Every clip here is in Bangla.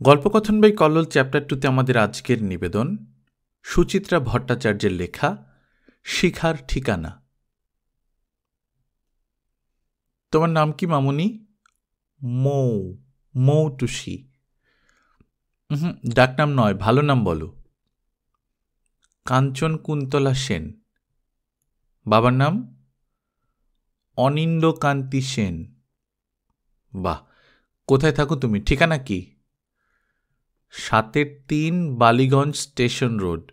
গল্পকথন বাই কল্লোল চ্যাপ্টার 2তে আমাদের আজকের নিবেদন সুচিত্রা ভট্টাচার্যের লেখা শিখার ঠিকানা। তোমার নাম কি মামুনি? মৌ। মৌটুসি। ডাকনাম নয়, ভালো নাম বলো। কাঞ্চন কুন্তলা সেন। বাবার নাম? অনিন্দ্যকান্তি সেন। বাহ, কোথায় থাকো তুমি? ঠিকানা কি? 7-3 বালিগঞ্জ স্টেশন রোড।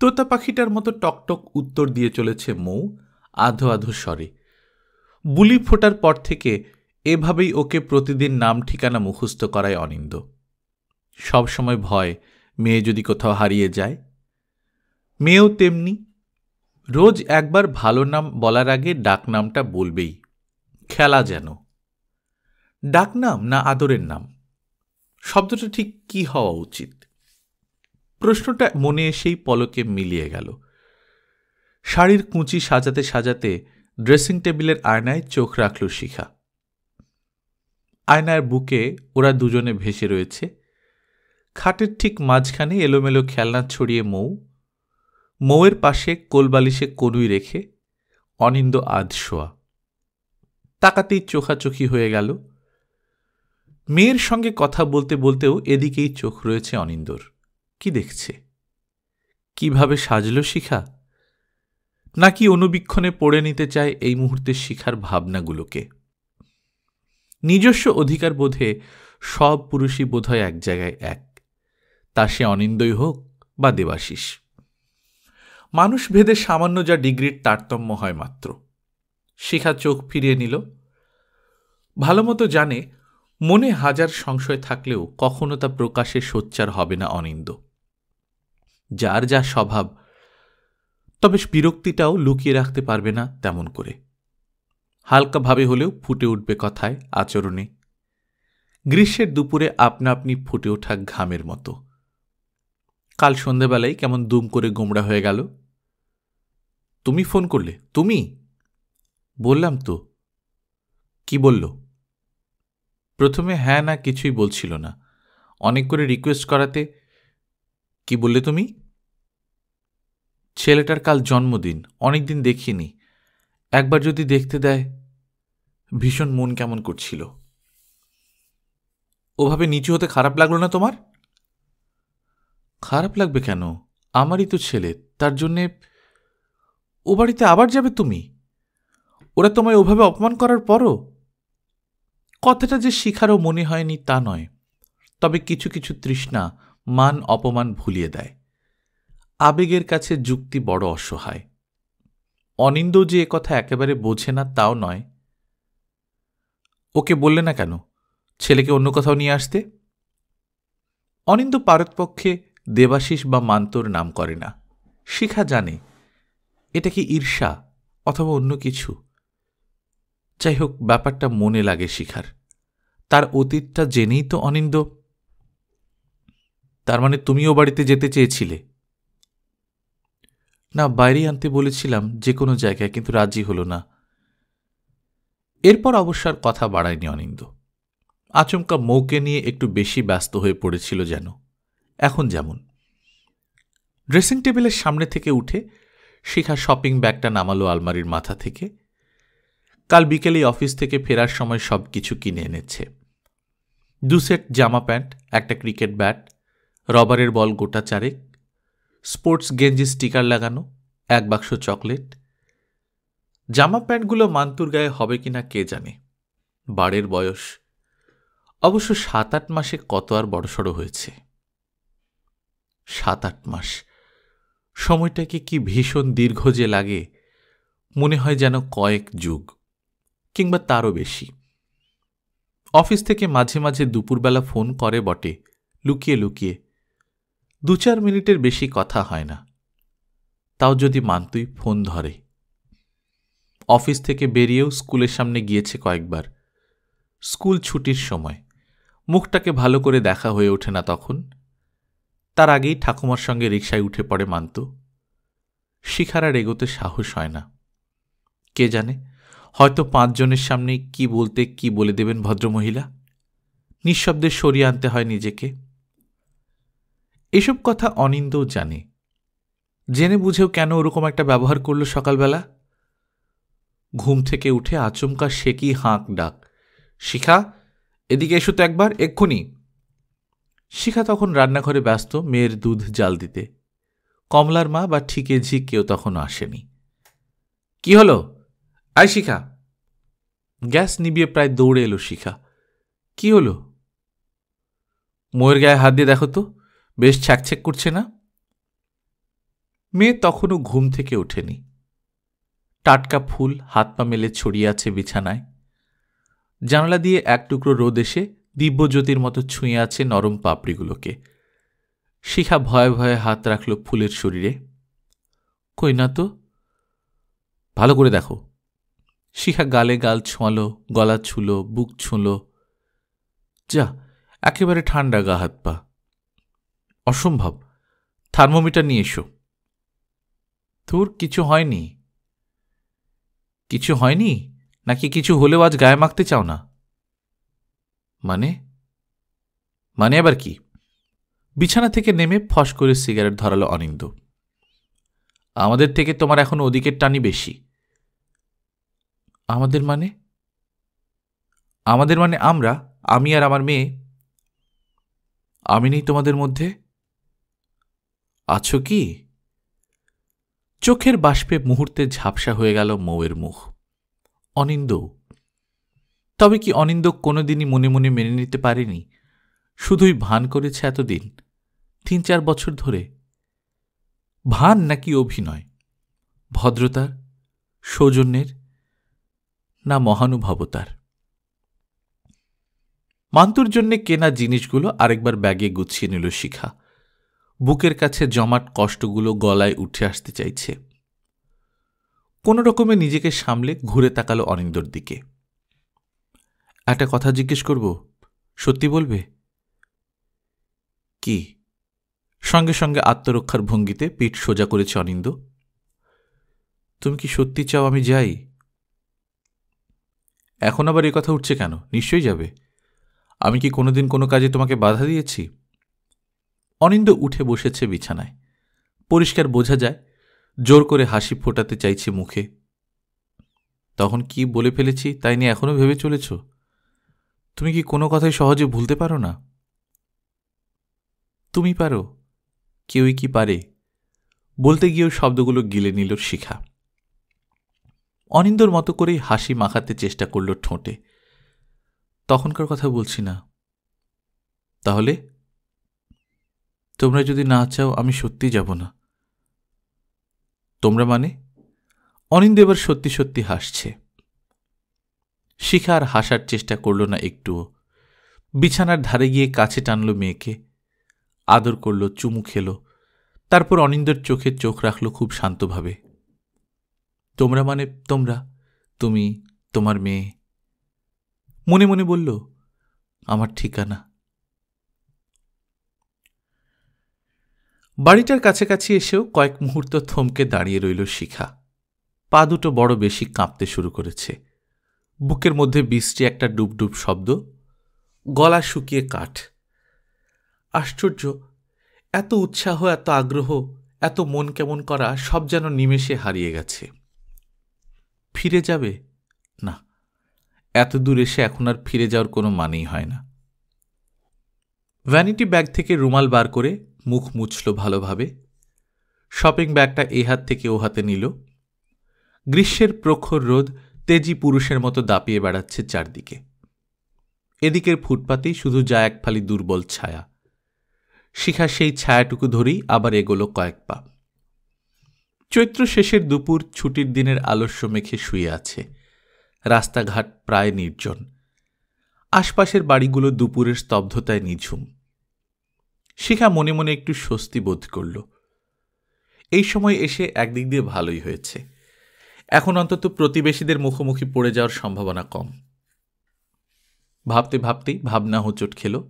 তোতা পাখিটার মতো টকটক উত্তর দিয়ে চলেছে মৌ আধো আধো স্বরে। বুলি ফোটার পর থেকে এভাবেই ওকে প্রতিদিন নাম ঠিকানা মুখস্থ করায় অনিন্দ। সবসময় ভয় মেয়ে যদি কোথাও হারিয়ে যায়। মেয়েও তেমনি, রোজ একবার ভালো নাম বলার আগে ডাকনামটা বলবেই, খেলা যেন। ডাকনাম না আদরের নাম, শব্দটা ঠিক কি হওয়া উচিত? প্রশ্নটা মনে এসেই পলকে মিলিয়ে গেল। শাড়ির কুঁচি সাজাতে সাজাতে ড্রেসিং টেবিলের আয়নায় চোখ রাখল শিখা। আয়নার বুকে ওরা দুজনে ভেসে রয়েছে। খাটের ঠিক মাঝখানে এলোমেলো খেলনা ছড়িয়ে মৌয়ের পাশে কোলবালিশে কনুই রেখে অনিন্দ আধশোয়া। তাকাতেই চোখাচোখি হয়ে গেল। মেয়ের সঙ্গে কথা বলতে বলতেও এদিকেই চোখ রয়েছে অনিন্দর। কি দেখছে? কিভাবে সাজল শিখা? নাকি অনুবীক্ষণে পড়ে নিতে চায় এই মুহূর্তে শিখার ভাবনাগুলোকে? নিজস্ব অধিকার বোধে সব পুরুষই বোধহয় এক জায়গায় এক, তা সে অনিন্দই হোক বা দেবাশিস। মানুষ ভেদে সামান্য যা ডিগ্রির তারতম্য হয় মাত্র। শিখা চোখ ফিরিয়ে নিল। ভালোমতো জানে মনে হাজার সংশয় থাকলেও কখনো তা প্রকাশে সোচ্চার হবে না অনিন্দ। যার যা স্বভাব, তবে বিরক্তিটাও লুকিয়ে রাখতে পারবে না তেমন করে। হালকাভাবে হলেও ফুটে উঠবে কথায়, আচরণে। গ্রীষ্মের দুপুরে আপনা আপনি ফুটে ওঠা ঘামের মতো। কাল সন্ধেবেলায় কেমন দুম করে গোমড়া হয়ে গেল। তুমি ফোন করলে? তুমি? বললাম তো। কি বলল? প্রথমে হ্যাঁ না কিছুই বলছিল না। অনেক করে রিকোয়েস্ট করাতে, কি বললে তুমি? ছেলেটার কাল জন্মদিন, অনেকদিন দেখিনি, একবার যদি দেখতে দেয়। ভীষণ মন কেমন করছিল। ওভাবে নিচু হতে খারাপ লাগলো না তোমার? খারাপ লাগবে কেন? আমারই তো ছেলে, তার জন্যে। ও বাড়িতে আবার যাবে তুমি? ওরা তোমায় ওভাবে অপমান করার পরও? কথাটা যে শিখারও মনে হয়নি তা নয়, তবে কিছু কিছু তৃষ্ণা মান অপমান ভুলিয়ে দেয়। আবেগের কাছে যুক্তি বড় অসহায়। অনিন্দ যে কথা একেবারে বোঝে না তাও নয়। ওকে বললে না কেন ছেলেকে অন্য কোথাও নিয়ে আসতে? অনিন্দ পারতপক্ষে দেবাশিস বা মান্তর নাম করে না। শিখা জানে এটা কি ঈর্ষা অথবা অন্য কিছু। যাই হোক, ব্যাপারটা মনে লাগে শিখার। তার অতীতটা জেনেই তো অনিন্দ। তার মানে তুমিও বাড়িতে যেতে চেয়েছিলে? না, বাইরেই আনতে বলেছিলাম যে কোনো জায়গায়, কিন্তু রাজি হল না। এরপর অবশ্য কথা বাড়ায়নি অনিন্দ। আচমকা মৌকে নিয়ে একটু বেশি ব্যস্ত হয়ে পড়েছিল যেন, এখন যেমন। ড্রেসিং টেবিলের সামনে থেকে উঠে শিখা শপিং ব্যাগটা নামালো আলমারির মাথা থেকে। কাল বিকেলেই অফিস থেকে ফেরার সময় সব কিছু কিনে এনেছে। 2 সেট জামা প্যান্ট, একটা ক্রিকেট ব্যাট, রবারের বল গোটা 4, স্পোর্টস গেঞ্জি স্টিকার লাগানো, 1 বাক্স চকলেট। জামা প্যান্টগুলো মান্তুর গায়ে হবে কিনা কে জানে। বাড়ের বয়স অবশ্য 7-8 মাসে কত আর বড়সড় হয়েছে। 7-8 মাস সময়টাকে কি ভীষণ দীর্ঘ যে লাগে, মনে হয় যেন কয়েক যুগ কিংবা তারও বেশি। অফিস থেকে মাঝে মাঝে দুপুরবেলা ফোন করে বটে, লুকিয়ে লুকিয়ে। 2-4 মিনিটের বেশি কথা হয় না, তাও যদি মান্তুই ফোন ধরে। অফিস থেকে বেরিয়েও স্কুলের সামনে গিয়েছে কয়েকবার। স্কুল ছুটির সময় মুখটাকে ভালো করে দেখা হয়ে ওঠে না তখন। তার আগেই ঠাকুমার সঙ্গে রিকশায় উঠে পড়ে মান্তু। শিখার আর এগোতে সাহস হয় না। কে জানে, হয়তো 5 জনের সামনে কি বলতে কি বলে দেবেন ভদ্রমহিলা। নিঃশব্দে সরিয়ে আনতে হয় নিজেকে। এসব কথা অনিন্দও জানে। জেনে বুঝেও কেন ওরকম একটা ব্যবহার করল সকালবেলা? ঘুম থেকে উঠে আচমকা সে কি হাঁক ডাক, শিখা এদিকে এসো তো একবার, এক্ষুনি। শিখা তখন রান্নাঘরে ব্যস্ত মেয়ের দুধ জাল দিতে। কমলার মা বা ঠিকে ঝি কেউ তখনও আসেনি। কি হলো? আয় শিখা। গ্যাস নিবিয়ে প্রায় দৌড়ে এলো শিখা। কি হলো? মোয়ের গায়ে হাত দিয়ে দেখো তো, বেশ ছ্যাকছ্যাক করছে না? মেয়ে তখনও ঘুম থেকে ওঠেনি। টাটকা ফুল হাত পা মেলে ছড়িয়ে আছে বিছানায়। জানালা দিয়ে এক টুকরো রোদ এসে দিব্যজ্যোতির মতো ছুঁয়ে আছে নরম পাপড়িগুলোকে। শিখা ভয়ে ভয়ে হাত রাখল ফুলের শরীরে। কই না তো, ভালো করে দেখো। শিখা গালে গাল ছোঁয়ালো, গলা ছুঁল, বুক ছুঁল। যা, একেবারে ঠান্ডা গা হাত পা। অসম্ভব, থার্মোমিটার নিয়ে এসো। তোর কিছু হয়নি? কিছু হয়নি নাকি কিছু হলেও আজ গায়ে মাখতে চাও না? মানে? মানে আবার কি? বিছানা থেকে নেমে ফস করে সিগারেট ধরালো অনিন্দ। আমাদের থেকে তোমার এখন ওদিকের টানি বেশি। আমাদের মানে? আমাদের মানে আমরা, আমি আর আমার মেয়ে। আমি নেই তোমাদের মধ্যে? আছো কি? চোখের বাষ্পে মুহূর্তে ঝাপসা হয়ে গেল মৌয়ের মুখ। অনিন্দ। তবে কি অনিন্দ কোনোদিনই মনে মনে মেনে নিতে পারেনি? শুধুই ভান করেছে এতদিন, ৩-৪ বছর ধরে। ভান নাকি অভিনয়? ভদ্রতার, সৌজন্যের, না মহানুভবতার? মান্তুর জন্যে কেনা জিনিসগুলো আরেকবার ব্যাগে গুছিয়ে নিল শিখা। বুকের কাছে জমাট কষ্টগুলো গলায় উঠে আসতে চাইছে। কোনো রকমে নিজেকে সামলে ঘুরে তাকালো অনিন্দর দিকে। একটা কথা জিজ্ঞেস করব, সত্যি বলবে? কি? সঙ্গে সঙ্গে আত্মরক্ষার ভঙ্গিতে পিঠ সোজা করেছে অনিন্দ। তুমি কি সত্যি চাও আমি যাই? এখন আবার এ কথা উঠছে কেন? নিশ্চয়ই যাবে। আমি কি কোনোদিন কোনো কাজে তোমাকে বাধা দিয়েছি? অনিন্দ উঠে বসেছে বিছানায়। পরিষ্কার বোঝা যায় জোর করে হাসি ফোটাতে চাইছে মুখে। তখন কি বলে ফেলেছি তাই নিয়ে এখনো ভেবে চলেছ? তুমি কি কোনো কথাই সহজে ভুলতে পারো না? তুমি পারো? কেউই কি পারে? বলতে গিয়েও শব্দগুলো গিলে নিল শিখা। অনিন্দর মতো করেই হাসি মাখাতে চেষ্টা করল ঠোঁটে। তখনকার কথা বলছি না। তাহলে? তোমরা যদি না চাও আমি সত্যি যাব না। তোমরা মানে? অনিন্দ এবার সত্যি সত্যি হাসছে। শিখা আর হাসার চেষ্টা করল না একটুও। বিছানার ধারে গিয়ে কাছে টানল মেয়েকে, আদর করল, চুমু খেল। তারপর অনিন্দর চোখে চোখ রাখল খুব শান্তভাবে। তোমরা মানে তোমরা, তুমি, তোমার মেয়ে। মনে মনে বলল, আমার ঠিকানা। বাড়িটার কাছাকাছি এসেও কয়েক মুহূর্ত থমকে দাঁড়িয়ে রইল শিখা। পা দুটো বড় বেশি কাঁপতে শুরু করেছে। বুকের মধ্যে বৃষ্টি একটা ডুবডুব শব্দ, গলা শুকিয়ে কাঠ। আশ্চর্য, এত উৎসাহ, এত আগ্রহ, এত মন কেমন করা সব যেন নিমেষে হারিয়ে গেছে। ফিরে যাবে? না, এত দূর এসে এখন আর ফিরে যাওয়ার কোনো মানেই হয় না। ভ্যানিটি ব্যাগ থেকে রুমাল বার করে মুখ মুছল ভালোভাবে। শপিং ব্যাগটা এ হাত থেকে ও হাতে নিল। গ্রীষ্মের প্রখর রোদ তেজি পুরুষের মতো দাপিয়ে বেড়াচ্ছে চারদিকে। এদিকের ফুটপাতেই শুধু যা এক ফালি দুর্বল ছায়া। শিখা সেই ছায়াটুকু ধরেই আবার এগোলো কয়েক পা। চৈত্র শেষের দুপুর, ছুটির দিনের আলস্য মেখে শুয়ে আছে। রাস্তাঘাট প্রায় নির্জন। আশপাশের বাড়িগুলো দুপুরের স্তব্ধতায় নিঝুম। শিখা মনে মনে একটু স্বস্তি বোধ করল। এই সময় এসে একদিক দিয়ে ভালোই হয়েছে। এখন অন্তত প্রতিবেশীদের মুখোমুখি পড়ে যাওয়ার সম্ভাবনা কম। ভাবতে ভাবতেই ভাবনা হোঁচট খেল।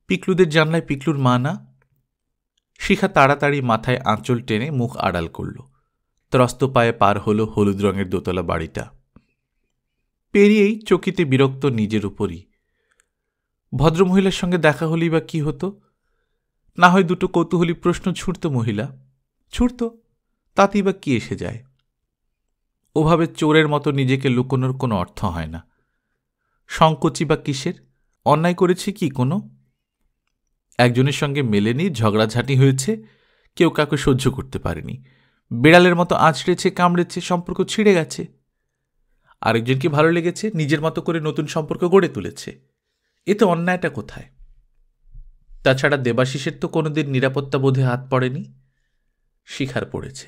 পিকলুদের জানলায় পিকলুর মা না? শিখা তাড়াতাড়ি মাথায় আঁচল টেনে মুখ আড়াল করল। ত্রস্ত পায়ে পার হল হলুদ রঙের দোতলা বাড়িটা। পেরিয়েই চকিতে বিরক্ত নিজের উপরই। ভদ্রমহিলার সঙ্গে দেখা হলেই বা কি হতো? না হয় দুটো কৌতূহলী প্রশ্ন ছুড়ত মহিলা, ছুড়ত, তাতেই বা কি এসে যায়? ওভাবে চোরের মতো নিজেকে লুকোনোর কোনো অর্থ হয় না। সংকোচি বা কিসের? অন্যায় করেছি কি কোনো? একজনের সঙ্গে মেলেনি, ঝগড়াঝাঁটি হয়েছে, কেউ কাউকে সহ্য করতে পারেনি, বিড়ালের মতো আঁচড়েছে, কামড়েছে, সম্পর্ক ছিঁড়ে গেছে। আরেকজনকে ভালো লেগেছে, নিজের মতো করে নতুন সম্পর্ক গড়ে তুলেছে। এতে অন্যায়টা কোথায়? তাছাড়া দেবাশিসের তো কোনোদিন নিরাপত্তা বোধে হাত পড়েনি, শিখার পড়েছে।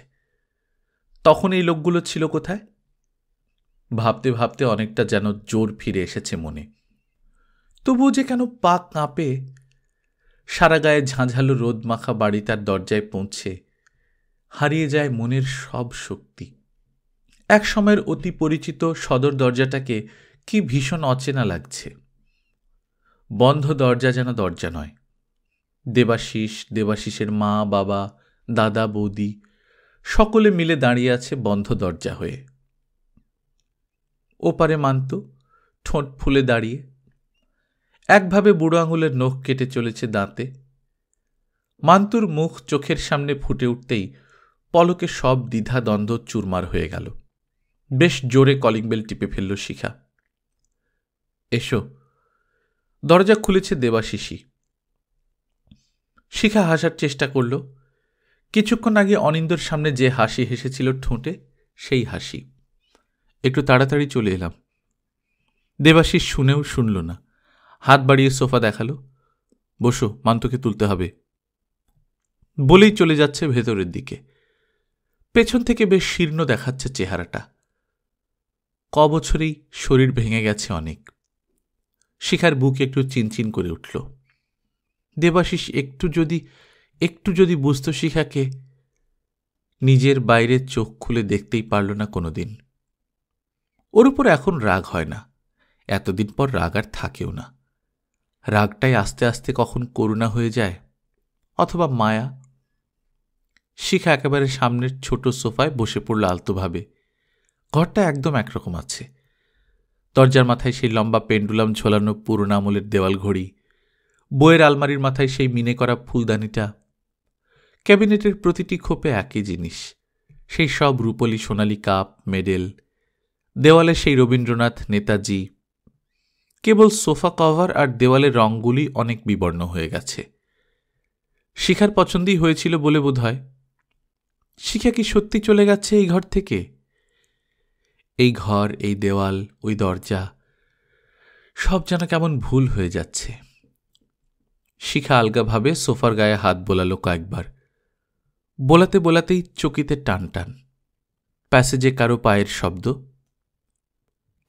তখন এই লোকগুলো ছিল কোথায়? ভাবতে ভাবতে অনেকটা যেন জোর ফিরে এসেছে মনে। তবুও যে কেন পা কাঁপে। সারা গায়ে ঝাঁঝালো রোদ মাখা বাড়ি তার দরজায় পৌঁছে হারিয়ে যায় মনের সব শক্তি। এক সময়ের অতি পরিচিত সদর দরজাটাকে কি ভীষণ অচেনা লাগছে। বন্ধ দরজা যেন দরজা নয়। দেবাশিস, দেবাশিসের মা, বাবা, দাদা, বৌদি সকলে মিলে দাঁড়িয়ে আছে বন্ধ দরজা হয়ে। ওপারে মান্ত ঠোঁট ফুলে দাঁড়িয়ে, একভাবে বুড়ো আঙুলের নখ কেটে চলেছে দাঁতে। মান্তুর মুখ চোখের সামনে ফুটে উঠতেই পলকে সব দ্বিধা দ্বন্দ্ব চুরমার হয়ে গেল। বেশ জোরে কলিং বেল টিপে ফেলল শিখা। এসো। দরজা খুলেছে দেবাশিসি। শিখা হাসার চেষ্টা করল। কিছুক্ষণ আগে অনিন্দর সামনে যে হাসি হেসেছিল ঠোঁটে, সেই হাসি। একটু তাড়াতাড়ি চলে এলাম। দেবাশিস শুনেও শুনল না, হাত বাড়িয়ে সোফা দেখালো। বসো, মান্তুকে তুলতে হবে বলেই চলে যাচ্ছে ভেতরের দিকে। পেছন থেকে বেশ শীর্ণ দেখাচ্ছে চেহারাটা। বছরেই শরীর ভেঙে গেছে অনেক। শিখার বুক একটু চিনচিন করে উঠল। দেবাশিস একটু যদি বুঝত শিখাকে, নিজের বাইরে চোখ খুলে দেখতেই পারল না কোনোদিন। ওর উপর এখন রাগ হয় না, এতদিন পর রাগ আর থাকেও না। রাগটাই আস্তে আস্তে কখন করুণা হয়ে যায়, অথবা মায়া। শিখা একেবারে সামনের ছোট সোফায় বসে পড়ল আলতোভাবে। ঘরটা একদম একরকম আছে। দরজার মাথায় সেই লম্বা পেন্ডুলাম ঝোলানো পুরোনো আমলের দেওয়াল ঘড়ি, বইয়ের আলমারির মাথায় সেই মিনে করা ফুলদানিটা, ক্যাবিনেটের প্রতিটি খোপে একই জিনিস, সেই সব রূপলি সোনালি কাপ, মেডেল, দেওয়ালে সেই রবীন্দ্রনাথ, নেতাজি। কেবল সোফা কভার আর দেওয়ালের রঙগুলি অনেক বিবর্ণ হয়ে গেছে। শিখার পছন্দই হয়েছিল বলে বোধ হয়। শিখা কি সত্যি চলে গেছে এই ঘর থেকে? এই ঘর, এই দেওয়াল, ওই দরজা, সব যেন কেমন ভুল হয়ে যাচ্ছে। শিখা আলগাভাবে সোফার গায়ে হাত বোলালো কয়েকবার। বোলাতে বোলাতেই চকিতে টান টান। প্যাসেজে কারো পায়ের শব্দ।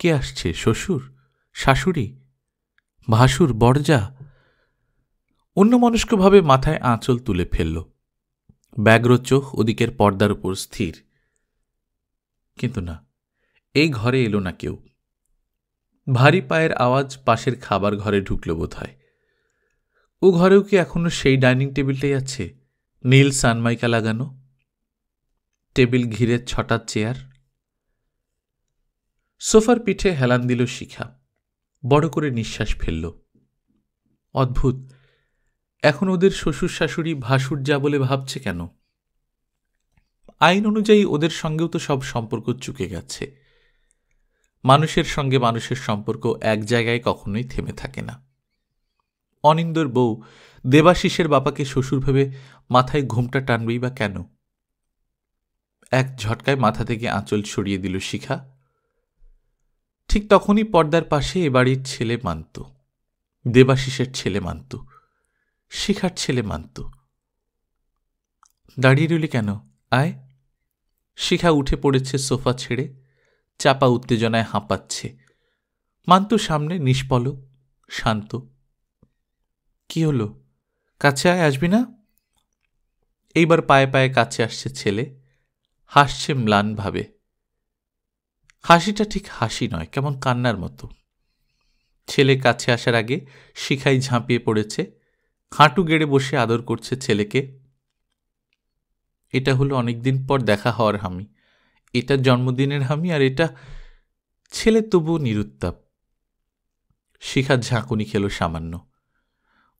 কে আসছে? শ্বশুর, শাশুড়ি, ভাসুর, বরজা? অন্যমনস্কভাবে মাথায় আঁচল তুলে ফেলল। ব্যগ্র চোখ ওদিকের পর্দার উপর স্থির। কিন্তু না, এই ঘরে এলো না কেউ। ভারী পায়ের আওয়াজ পাশের খাবার ঘরে ঢুকল বোধ হয়। ও ঘরেও কি এখনো সেই ডাইনিং টেবিলটাই আছে, নীল সানমাইকা লাগানো, টেবিল ঘিরে 6টা চেয়ার। সোফার পিঠে হেলান দিল শিখা, বড় করে নিঃশ্বাস ফেলল। অদ্ভুত, এখন ওদের শ্বশুর শাশুড়ি ভাসুর যা বলে ভাবছে কেন? আইন অনুযায়ী ওদের সঙ্গেও তো সব সম্পর্ক চুকে গেছে। মানুষের সঙ্গে মানুষের সম্পর্ক এক জায়গায় কখনোই থেমে থাকে না। অনিন্দর বউ দেবাশিসের বাপাকে শ্বশুর ভেবে মাথায় ঘুমটা টানবেই বা কেন? এক ঝটকায় মাথা থেকে আঁচল সরিয়ে দিল শিখা। ঠিক তখনই পর্দার পাশে এ বাড়ির ছেলে মান্তু, দেবাশিসের ছেলে মান্তু, শিখার ছেলে মান্তু। দাঁড়িয়ে রইলি কেন? আয়। শিখা উঠে পড়েছে সোফা ছেড়ে, চাপা উত্তেজনায় হাঁপাচ্ছে। মান্তু সামনে, নিষ্পলক, শান্ত। কি হলো? কাছে আয়, আসবি না? এইবার পায়ে পায়ে কাছে আসছে ছেলে, হাসছে ম্লানভাবে। হাসিটা ঠিক হাসি নয়, কেমন কান্নার মতো। ছেলে কাছে আসার আগে শিখাই ঝাঁপিয়ে পড়েছে, হাঁটু গেড়ে বসে আদর করছে ছেলেকে। এটা হলো অনেকদিন পর দেখা হওয়ার হামি, এটা জন্মদিনের হামি, আর এটা। ছেলে তবুও নিরুত্তাপ। শিখা ঝাঁকুনি খেল সামান্য।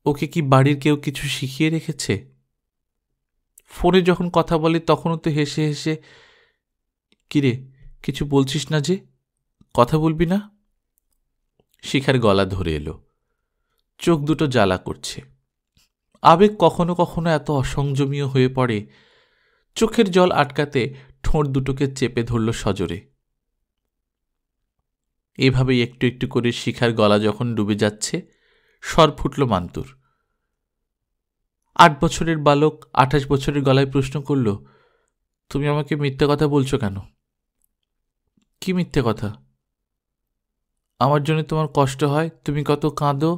ওকে কি বাড়ির কেউ কিছু শিখিয়ে রেখেছে? ফোনে যখন কথা বলে তখনও তো হেসে হেসে। কিরে, কিছু বলছিস না যে? কথা বলবি না? শিখার গলা ধরে এলো, চোখ দুটো জ্বালা করছে। আবেগ কখনো কখনো এত অসংযমীয় হয়ে পড়ে, চোখের জল আটকাতে ঠোঁট দুটোকে চেপে ধরল সজোরে। এভাবেই একটু একটু করে শিখার গলা যখন ডুবে যাচ্ছে, স্বর ফুটল মান্তুর। 8 বছরের বালক 28 বছরের গলায় প্রশ্ন করল, তুমি আমাকে মিথ্যে কথা বলছো কেন? কি মিথ্যে কথা? আমার জন্য তোমার কষ্ট হয়, তুমি কত কাঁদো।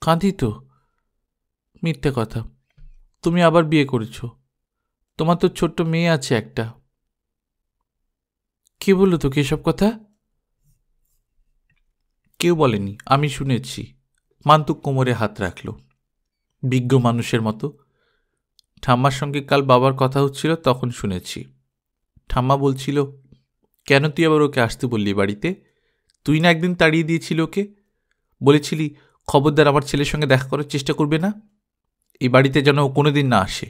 কাঁদি তো। মিথ্যে কথা। তুমি আবার বিয়ে করেছ, তোমার তো ছোট্ট মেয়ে আছে একটা। কে বললো তোকে এসব কথা? কেউ বলেনি, আমি শুনেছি। মান্তু কোমরে হাত রাখল বিজ্ঞ মানুষের মতো। ঠাম্মার সঙ্গে কাল বাবার কথা হচ্ছিল, তখন শুনেছি। ঠাম্মা বলছিল, কেন তুই আবার ওকে আসতে বললি বাড়িতে? তুই না একদিন তাড়িয়ে দিয়েছিল ওকে, বলেছিলি খবরদার আমার ছেলের সঙ্গে দেখা করার চেষ্টা করবে না, এই বাড়িতে যেন ও কোনোদিন না আসে।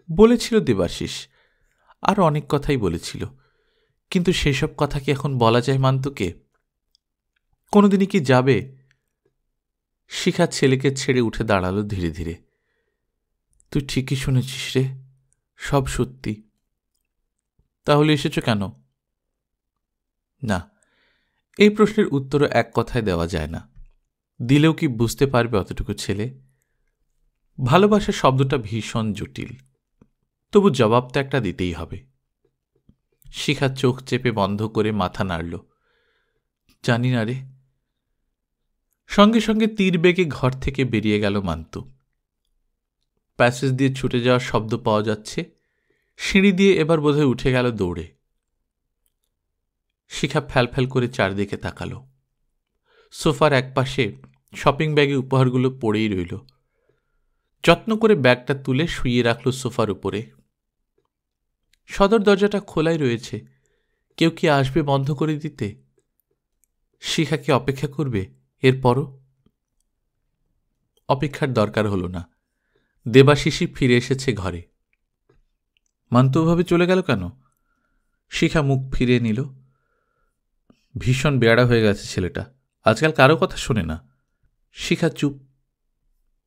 বলেছিল দেবাশিস, আর অনেক কথাই বলেছিল, কিন্তু সেসব কথা কি এখন বলা যায় মান্তুকে? কোনোদিনই কি যাবে? শিখা ছেলেকে ছেড়ে উঠে দাঁড়ালো ধীরে ধীরে। তুই ঠিকই শুনেছিস রে, সব সত্যি। তাহলে এসেছ কেন? না, এই প্রশ্নের উত্তরও এক কথায় দেওয়া যায় না। দিলেও কি বুঝতে পারবে অতটুকু ছেলে? ভালোবাসা শব্দটা ভীষণ জটিল, তবু জবাব তো একটা দিতেই হবে। শিখা চোখ চেপে বন্ধ করে মাথা নাড়ল। জানি না রে। সঙ্গে সঙ্গে তীর বেগে ঘর থেকে বেরিয়ে গেল মান্তু। প্যাসেজ দিয়ে ছুটে যাওয়ার শব্দ পাওয়া যাচ্ছে, সিঁড়ি দিয়ে এবার বোধহয় উঠে গেল দৌড়ে। শিখা ফ্যালফ্যাল করে চারদিকে তাকাল। সোফার একপাশে শপিং ব্যাগে উপহারগুলো পড়েই রইল। যত্ন করে ব্যাগটা তুলে শুইয়ে রাখল সোফার উপরে। সদর দরজাটা খোলাই রয়েছে, কেউ কি আসবে বন্ধ করে দিতে? শিখা কি অপেক্ষা করবে এরপরও? অপেক্ষার দরকার হল না, দেবাশিসই ফিরে এসেছে ঘরে। মান্তুভাবে চলে গেল কেন? শিখা মুখ ফিরিয়ে নিল। ভীষণ বেয়াড়া হয়ে গেছে ছেলেটা, আজকাল কারো কথা শোনে না। শিখা চুপ,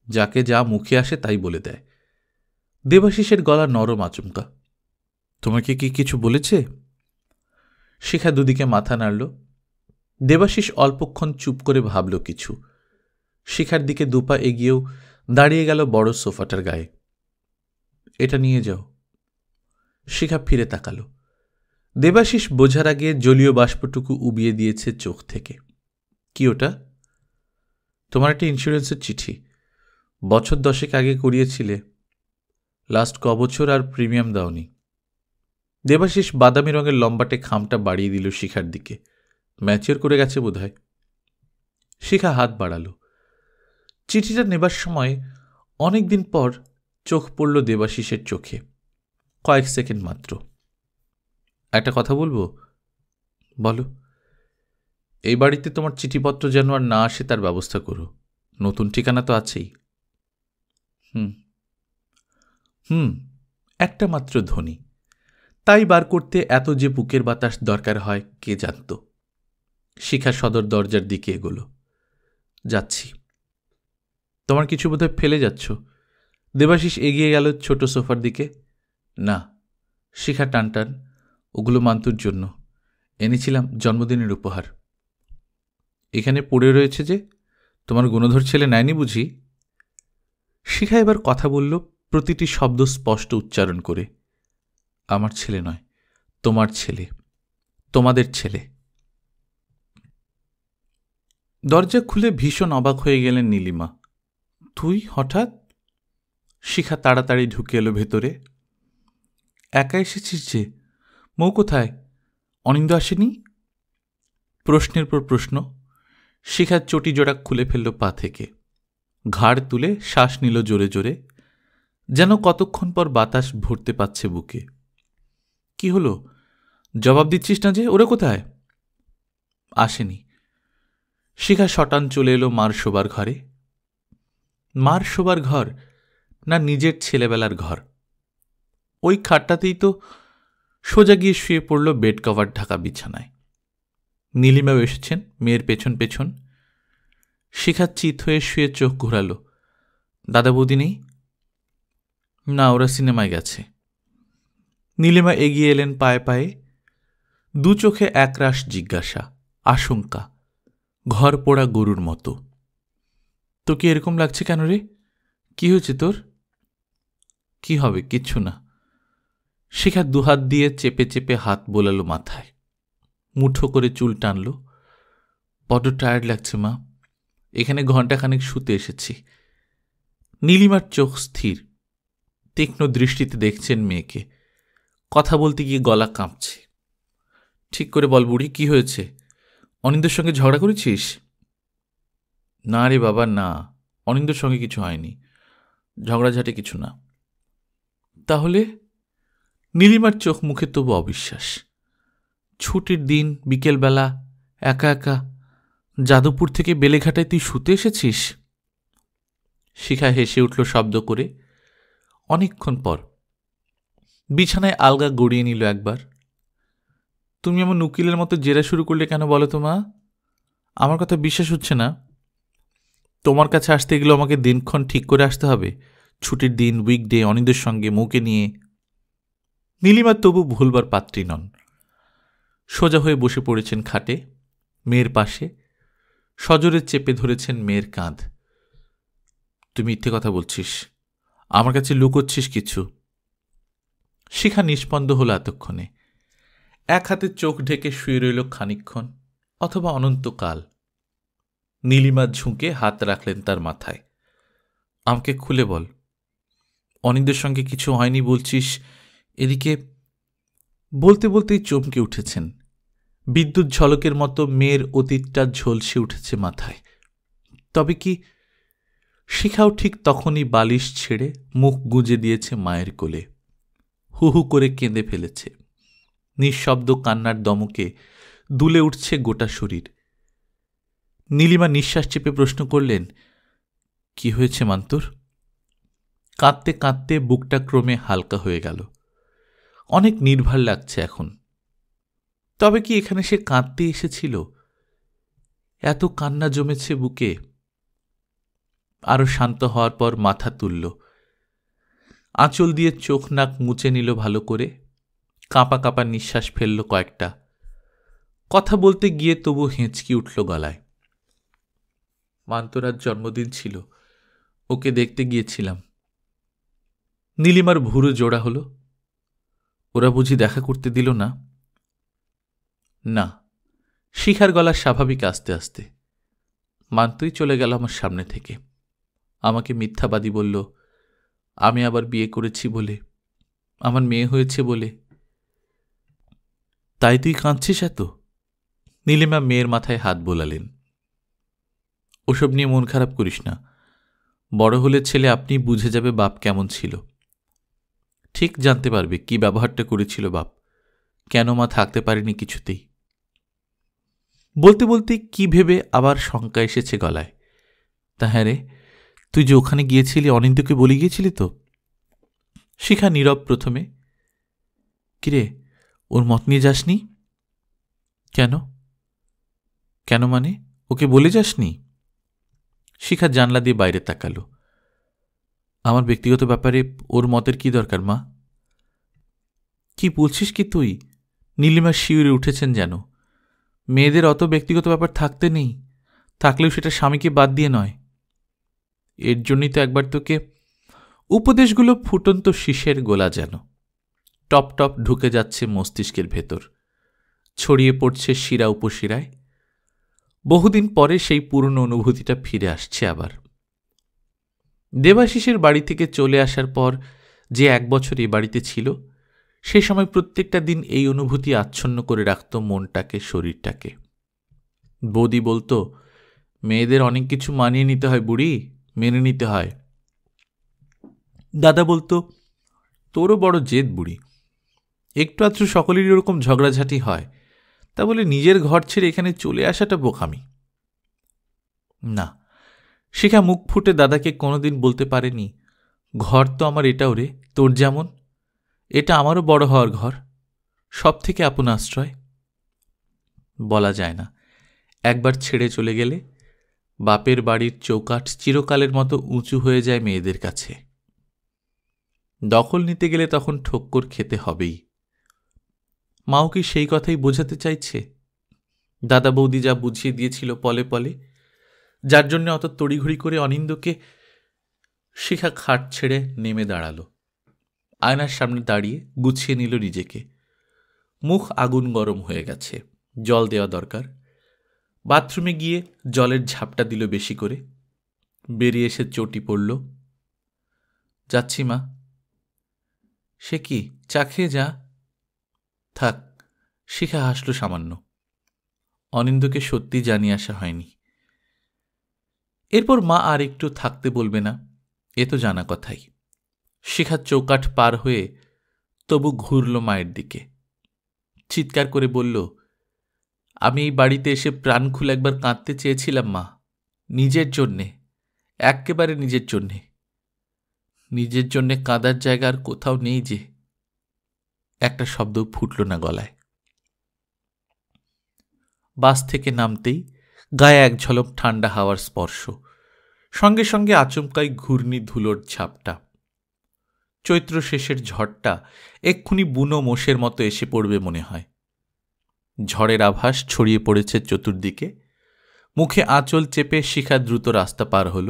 যাকে যা মুখে আসে তাই বলে দেয়। দেবাশিসের গলা নরম আচমকা। তোমাকে কি কিছু বলেছে? শিখা দুদিকে মাথা নাড়ল। দেবাশিস অল্পক্ষণ চুপ করে ভাবল কিছু, শিখার দিকে দুপা এগিয়েও দাঁড়িয়ে গেল বড় সোফাটার গায়ে। এটা নিয়ে যাও। শিখা ফিরে তাকাল। দেবাশিস বোঝার আগে জলীয় বাষ্পটুকু উবিয়ে দিয়েছে চোখ থেকে। কি ওটা? তোমার একটা ইন্স্যুরেন্সের চিঠি, বছর 10 আগে করিয়েছিলে, লাস্ট কবছর আর প্রিমিয়াম দাওনি। দেবাশিস বাদামি রঙের লম্বাটে খামটা বাড়িয়ে দিল শিখার দিকে। ম্যাচিওর করে গেছে বোধহয়। শিখা হাত বাড়াল। চিঠিটা নেবার সময় অনেক দিন পর চোখ পড়ল দেবাশিসের চোখে, কয়েক সেকেন্ড মাত্র। একটা কথা বলবো? বলো। এই বাড়িতে তোমার চিঠিপত্র যেন আর না আসে তার ব্যবস্থা করো, নতুন ঠিকানা তো আছেই। হুম একটা মাত্র ধ্বনি, তাই বার করতে এত যে বুকের বাতাস দরকার হয় কে জানত। শিখা সদর দরজার দিকে এগোল। যাচ্ছি। তোমার কিছু বোধহয় ফেলে যাচ্ছ। দেবাশিস এগিয়ে গেল ছোট সোফার দিকে। না। শিখা টানটান, ওগুলো মান্তুর জন্য এনেছিলাম, জন্মদিনের উপহার। এখানে পড়ে রয়েছে যে, তোমার গুণধর ছেলে নেয়নি বুঝি? শিখা এবার কথা বলল, প্রতিটি শব্দ স্পষ্ট উচ্চারণ করে। আমার ছেলে নয়, তোমার ছেলে, তোমাদের ছেলে। দরজা খুলে ভীষণ অবাক হয়ে গেলেন নীলিমা। তুই হঠাৎ? শিখা তাড়াতাড়ি ঢুকে এলো ভেতরে। একা এসেছিস যে? মৌ কোথায়? অনিন্দ আসেনি? প্রশ্নের পর প্রশ্ন। শিখার চটি জোড়া খুলে ফেলল পা থেকে, ঘাড় তুলে শ্বাস নিল জোরে জোরে, যেন কতক্ষণ পর বাতাস ভরতে পারছে বুকে। কি হলো, জবাব দিচ্ছিস না যে? ওরা কোথায়? আসেনি। শিখা শটান চলে এলো মার শোবার ঘরে। মার শোবার ঘর না নিজের ছেলেবেলার ঘর? ওই খাটটাতেই তো সোজা গিয়ে শুয়ে পড়ল বেড কভার ঢাকা বিছানায়। নীলিমাও এসেছেন মেয়ের পেছন পেছন। শিখা চিত হয়ে শুয়ে চোখ ঘোরাল। দাদা বৌদি নেই? না, ওরা সিনেমায় গেছে। নীলিমা এগিয়ে এলেন পায়ে পায়ে, দু চোখে একরাশ জিজ্ঞাসা, আশঙ্কা, ঘর পোড়া গরুর মতো। তো কি এরকম লাগছে কেন রে? কি হয়েছে তোর? কি হবে, কিচ্ছু না। শিখা দুহাত দিয়ে চেপে চেপে হাত বোলালো মাথায়, মুঠো করে চুল টানল। বড্ড টায়ার্ড লাগছে মা, এখানে ঘণ্টাখানেক শুতে এসেছি। নীলিমার চোখ স্থির, তীক্ষ্ণ দৃষ্টিতে দেখছেন মেয়েকে। কথা বলতে গিয়ে গলা কাঁপছে। ঠিক করে বল বুড়ি, কি হয়েছে? অনিন্দের সঙ্গে ঝগড়া করেছিস? না রে বাবা না, অনিন্দের সঙ্গে কিছু হয়নি, ঝগড়াঝাটে কিছু না। তাহলে? নীলিমার চোখ মুখে তবু অবিশ্বাস। ছুটির দিন বিকেলবেলা একা একা যাদবপুর থেকে বেলেঘাটায় তুই শুতে এসেছিস? শিখা হেসে উঠল শব্দ করে। অনেকক্ষণ পর বিছানায় আলগা গড়িয়ে নিল একবার। তুমি এমন উকিলের মতো জেরা শুরু করলে কেন বলো তো মা? আমার কথা বিশ্বাস হচ্ছে না। তোমার কাছে আসতে গেলেও আমাকে দিনক্ষণ ঠিক করে আসতে হবে। ছুটির দিন, উইকডে, অনিন্দের সঙ্গে মুখে নিয়ে। নীলিমা তবু ভুলবার পাত্রী নন। সোজা হয়ে বসে পড়েছেন খাটে, মেয়ের পাশে, সজোরে চেপে ধরেছেন মেয়ের কাঁধ। তুমি মিথ্যে কথা বলছিস, আমার কাছে লুকোচ্ছিস কিছু। শিখা নিষ্পন্দ হল এতক্ষণে। এক হাতে চোখ ঢেকে শুয়ে রইল খানিকক্ষণ, অথবা অনন্তকাল। নীলিমা ঝুঁকে হাত রাখলেন তার মাথায়। আমাকে খুলে বল, অনিন্দের সঙ্গে কিছু হয়নি বলছিস, এদিকে? বলতে বলতেই চমকে উঠেছেন। বিদ্যুৎ ঝলকের মতো মেয়ের অতীতটা ঝলসে উঠেছে মাথায়। তবে কি? শিখাও ঠিক তখনই বালিশ ছেড়ে মুখ গুঁজে দিয়েছে মায়ের কোলে, হু হু করে কেঁদে ফেলেছে। নিঃশব্দ কান্নার দমকে দুলে উঠছে গোটা শরীর। নীলিমা নিঃশ্বাস চেপে প্রশ্ন করলেন, কি হয়েছে মান্তুর? কাঁদতে কাঁদতে বুকটা ক্রমে হালকা হয়ে গেল। অনেক নির্ভার লাগছে এখন। তবে কি এখানে সে কাঁদতে এসেছিল? এত কান্না জমেছে বুকে। আরো শান্ত হওয়ার পর মাথা তুলল, আঁচল দিয়ে চোখ নাক মুছে নিল ভালো করে, কাঁপা কাঁপা নিঃশ্বাস ফেলল কয়েকটা। কথা বলতে গিয়ে তবু হেঁচকি উঠল গলায়। মান্তরার জন্মদিন ছিল, ওকে দেখতে গিয়েছিলাম। নীলিমার ভুরু জোড়া হল। ওরা বুঝি দেখা করতে দিল না? না। শিখার গলা স্বাভাবিক আস্তে আস্তে। মান্তুই চলে গেল আমার সামনে থেকে। আমাকে মিথ্যাবাদী বলল, আমি আবার বিয়ে করেছি বলে, আমার মেয়ে হয়েছে বলে। তাই তুই কাঁদছিস এত? নীলিমা মেয়ের মাথায় হাত বোলালেন। ওসব নিয়ে মন খারাপ করিস না, বড় হলে ছেলে আপনি বুঝে যাবে বাপ কেমন ছিল। ঠিক জানতে পারবে কি ব্যবহারটা করেছিল বাপ, কেন মা থাকতে পারেনি কিছুতেই। বলতে বলতে কি ভেবে আবার শঙ্কা এসেছে গলায়। তা হ্যাঁ রে, তুই যে ওখানে গিয়েছিলি অনিন্দকে বলে গিয়েছিলি তো? শিখা নীরব প্রথমে। কিরে, ওর মত নিয়ে যাসনি কেন? কেন মানে, ওকে বলে যাসনি? শিখা জানলা দিয়ে বাইরে তাকাল। আমার ব্যক্তিগত ব্যাপারে ওর মতের কি দরকার মা? কি বলছিস কি তুই? নীলিমা শিউরে উঠেছেন যেন। মেয়েদের অত ব্যক্তিগত ব্যাপার থাকতে নেই, থাকলেও সেটা স্বামীকে বাদ দিয়ে নয়। এর জন্যই তো একবার তোকে। উপদেশগুলো ফুটন্ত শীষের গোলা যেন, টপ টপ ঢুকে যাচ্ছে মস্তিষ্কের ভেতর, ছড়িয়ে পড়ছে শিরা উপশিরায়। বহুদিন পরে সেই পুরনো অনুভূতিটা ফিরে আসছে আবার। দেবাশিসের বাড়ি থেকে চলে আসার পর যে 1 বছর এ বাড়িতে ছিল, সে সময় প্রত্যেকটা দিন এই অনুভূতি আচ্ছন্ন করে রাখত মনটাকে, শরীরটাকে। বৌদি বলতো, মেয়েদের অনেক কিছু মানিয়ে নিতে হয় বুড়ি, মেনে নিতে হয়। দাদা বলতো, তোরও বড় জেদ বুড়ি, একটু আধটু সকলেরই ওরকম ঝগড়াঝাটি হয়, তা বলে নিজের ঘর ছেড়ে এখানে চলে আসাটা বোকামি। না, শিখা মুখ ফুটে দাদাকে কোনোদিন বলতে পারেনি, ঘর তো আমার এটাও রে, তোর যেমন এটা আমারও বড় হওয়ার ঘর, সব থেকে আপন আশ্রয়। বলা যায় না, একবার ছেড়ে চলে গেলে বাপের বাড়ির চৌকাঠ চিরকালের মতো উঁচু হয়ে যায় মেয়েদের কাছে। দখল নিতে গেলে তখন ঠক্কর খেতে হবেই। মাও কি সেই কথাই বোঝাতে চাইছে? দাদা বৌদি যা বুঝিয়ে দিয়েছিল পলে পলে, যার জন্য অত তড়িঘড়ি করে অনিন্দকে। শিখা খাট ছেড়ে নেমে দাঁড়ালো, আয়নার সামনে দাঁড়িয়ে গুছিয়ে নিল নিজেকে। মুখ আগুন গরম হয়ে গেছে, জল দেওয়া দরকার। বাথরুমে গিয়ে জলের ঝাপটা দিল বেশি করে, বেরিয়ে এসে চটি পড়ল। যাচ্ছি মা। সে কি, চা খেয়ে যা। থাক। শিখা হাসল সামান্য। অনিন্দকে সত্যি জানিয়ে আসা হয়নি। এরপর মা আর একটু থাকতে বলবে না, এ তো জানা কথাই। শিখা চৌকাঠ পার হয়ে তবু ঘুরল মায়ের দিকে, চিৎকার করে বলল, আমি এই বাড়িতে এসে প্রাণ খুলে একবার কাঁদতে চেয়েছিলাম মা, নিজের জন্যে, একেবারে নিজের জন্যে। নিজের জন্যে কাঁদার জায়গা আর কোথাও নেই যে। একটা শব্দ ফুটল না গলায়। বাস থেকে নামতেই গায়ে এক ঝলক ঠান্ডা হাওয়ার স্পর্শ, সঙ্গে সঙ্গে আচমকাই ঘূর্ণি ধুলোর ঝাপটা। চৈত্র শেষের ঝড়টা এক্ষুনি বুনো মোষের মতো এসে পড়বে মনে হয়। ঝড়ের আভাস ছড়িয়ে পড়েছে চতুর্দিকে। মুখে আঁচল চেপে শিখা দ্রুত রাস্তা পার হল।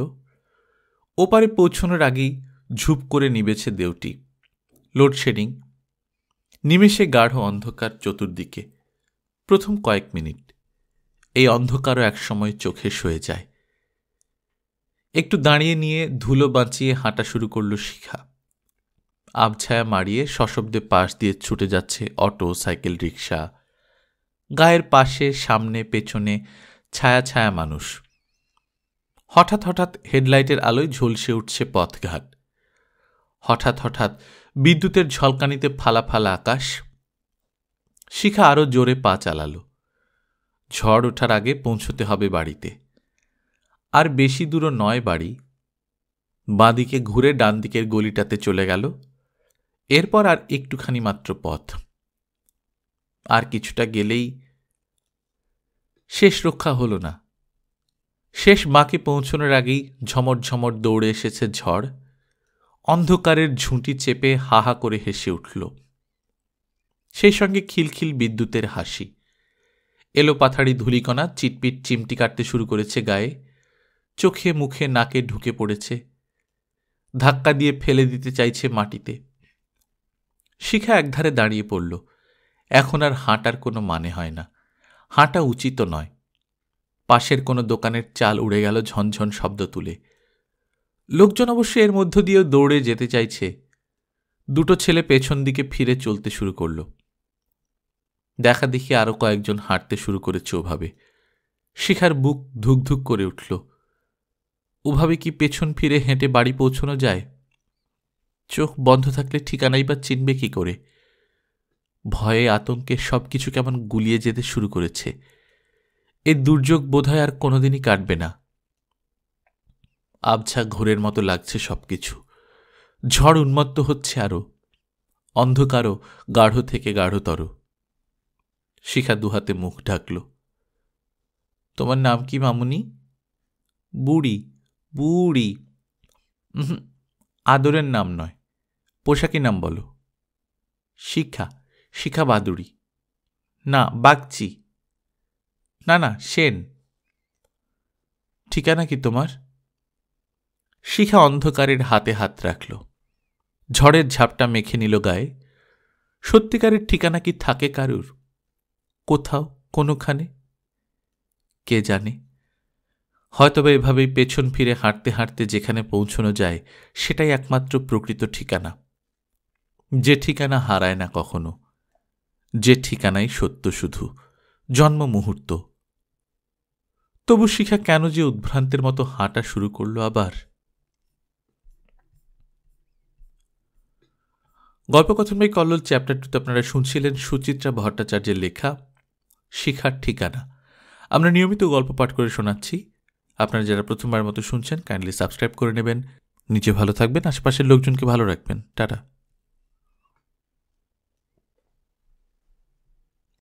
ওপারে পৌঁছনোর আগেই ঝুপ করে নিবেছে দেউটি। লোডশেডিং। নিমেষে গাঢ় অন্ধকার চতুর্দিকে। প্রথম কয়েক মিনিট এই অন্ধকারও একসময় চোখে সয়ে যায়। একটু দাঁড়িয়ে নিয়ে ধুলো বাঁচিয়ে হাঁটা শুরু করল শিখা। আবছায়া মারিয়ে সশব্দে পাশ দিয়ে ছুটে যাচ্ছে অটো, সাইকেল, রিক্সা। গায়ের পাশে, সামনে, পেছনে ছায়া ছায়া মানুষ। হঠাৎ হঠাৎ হেডলাইটের আলোয় ঝলসে উঠছে পথঘাট। হঠাৎ হঠাৎ বিদ্যুতের ঝলকানিতে ফালা ফালা আকাশ। শিখা আরো জোরে পা চালালো। ঝড় ওঠার আগে পৌঁছতে হবে বাড়িতে। আর বেশি দূরও নয় বাড়ি। বাঁদিকে ঘুরে ডান দিকের গলিটাতে চলে গেল। এরপর আর একটুখানি মাত্র পথ। আর কিছুটা গেলেই শেষ রক্ষা হল না। শেষ মাকে পৌঁছনোর আগেই ঝমর ঝমর দৌড়ে এসেছে ঝড়। অন্ধকারের ঝুঁটি চেপে হাহা করে হেসে উঠল। সেই সঙ্গে খিলখিল বিদ্যুতের হাসি। এলো পাথাড়ি ধূলিকণা চিটপিট চিমটি কাটতে শুরু করেছে গায়ে। চোখে মুখে নাকে ঢুকে পড়েছে। ধাক্কা দিয়ে ফেলে দিতে চাইছে মাটিতে। শিখা একধারে দাঁড়িয়ে পড়ল। এখন আর হাঁটার কোনো মানে হয় না। হাঁটা উচিত নয়। পাশের কোনো দোকানের চাল উড়ে গেল ঝনঝন শব্দ তুলে। লোকজন অবশ্য এর মধ্য দিয়েও দৌড়ে যেতে চাইছে। দুটো ছেলে পেছন দিকে ফিরে চলতে শুরু করল। দেখা দেখি আরো কয়েকজন হাঁটতে শুরু করেছে ওভাবে। শিখার বুক ধুকধুক করে উঠল। ওভাবে কি পেছন ফিরে হেঁটে বাড়ি পৌঁছানো যায়? চোখ বন্ধ থাকলে ঠিকানাই বা চিনবে কি করে? ভয়ে আতঙ্কে সবকিছু কেমন গুলিয়ে যেতে শুরু করেছে। এই দুর্যোগ বোধহয় আর কোনোদিনই কাটবে না। আবছা ঘোরের মতো লাগছে সবকিছু। ঝড় উন্মত্ত হচ্ছে আরো। অন্ধকারও গাঢ় থেকে গাঢ়তর। শিখা দুহাতে মুখ ঢাকল। তোমার নাম কি মামুনি? বুড়ি। বুড়ি? আদরের নাম নয়, পোশাকি নাম বলো। শিখা। শিখা বাদুড়ি। না, বাগচি। না না, সেন। ঠিকানা কি তোমার? শিখা অন্ধকারের হাতে হাত রাখল। ঝড়ের ঝাপটা মেখে নিল গায়ে। সত্যিকারের ঠিকানা কি থাকে কারুর? কোথাও, কোনোখানে? কে জানে। হয়তোবা এভাবেই পেছন ফিরে হাঁটতে হাঁটতে যেখানে পৌঁছানো যায় সেটাই একমাত্র প্রকৃত ঠিকানা। যে ঠিকানা হারায় না কখনো, যে ঠিকানাই সত্য শুধু, জন্ম মুহূর্ত। তবু শিখা কেন যে উদ্ভ্রান্তের মতো হাঁটা শুরু করল আবার? গল্পকথন বাই কল্লোল চ্যাপ্টার 2 আপনারা শুনছিলেন সুচিত্রা ভট্টাচার্যের লেখা শিখার ঠিকানা। আমরা নিয়মিত গল্প পাঠ করে শোনাচ্ছি। আপনারা যারা প্রথমবার মতো শুনছেন কাইন্ডলি সাবস্ক্রাইব করে নেবেন। নিজে ভালো থাকবেন, আশেপাশের লোকজনকে ভালো রাখবেন। টাটা।